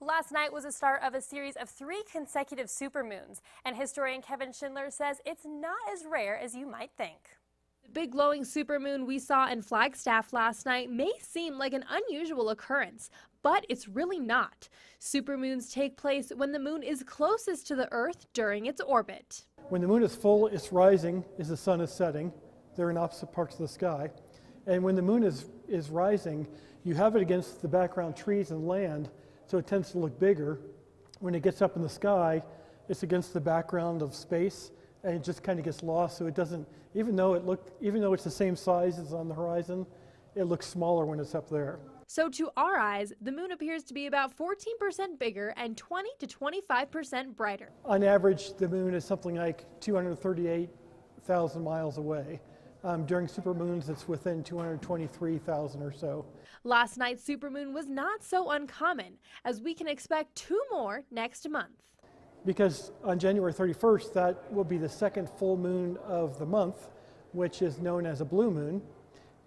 Last night was the start of a series of 3 consecutive supermoons, and historian Kevin Schindler says it's not as rare as you might think. The big glowing supermoon we saw in Flagstaff last night may seem like an unusual occurrence, but it's really not. Supermoons take place when the moon is closest to the Earth during its orbit. When the moon is full, it's rising as the sun is setting. They're in opposite parts of the sky. And when the moon is rising, you have it against the background trees and land, so it tends to look bigger. When it gets up in the sky, it's against the background of space, and it just kind of gets lost. So it doesn't, even though it's the same size as on the horizon, it looks smaller when it's up there. So to our eyes, the moon appears to be about 14% bigger and 20 to 25% brighter. On average, the moon is something like 238,000 miles away. During supermoons, it's within 223,000 or so. Last night's supermoon was not so uncommon, as we can expect 2 more next month. Because on January 31st, that will be the second full moon of the month, which is known as a blue moon,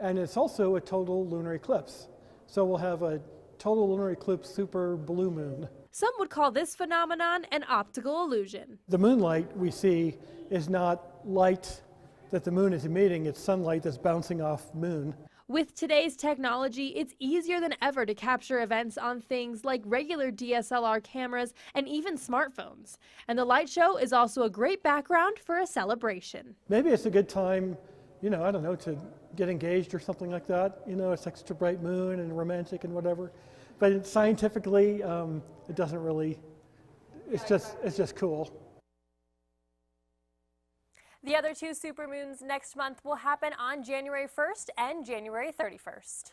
and it's also a total lunar eclipse. So we'll have a total lunar eclipse super blue moon. Some would call this phenomenon an optical illusion. The moonlight we see is not light that the moon is emitting, it's sunlight that's bouncing off moon. With today's technology, it's easier than ever to capture events on things like regular DSLR cameras and even smartphones. And the light show is also a great background for a celebration. Maybe it's a good time, I don't know, to get engaged or something like that. It's extra bright moon and romantic and whatever. But scientifically, it doesn't really, it's just cool. The other 2 supermoons next month will happen on January 1st and January 31st.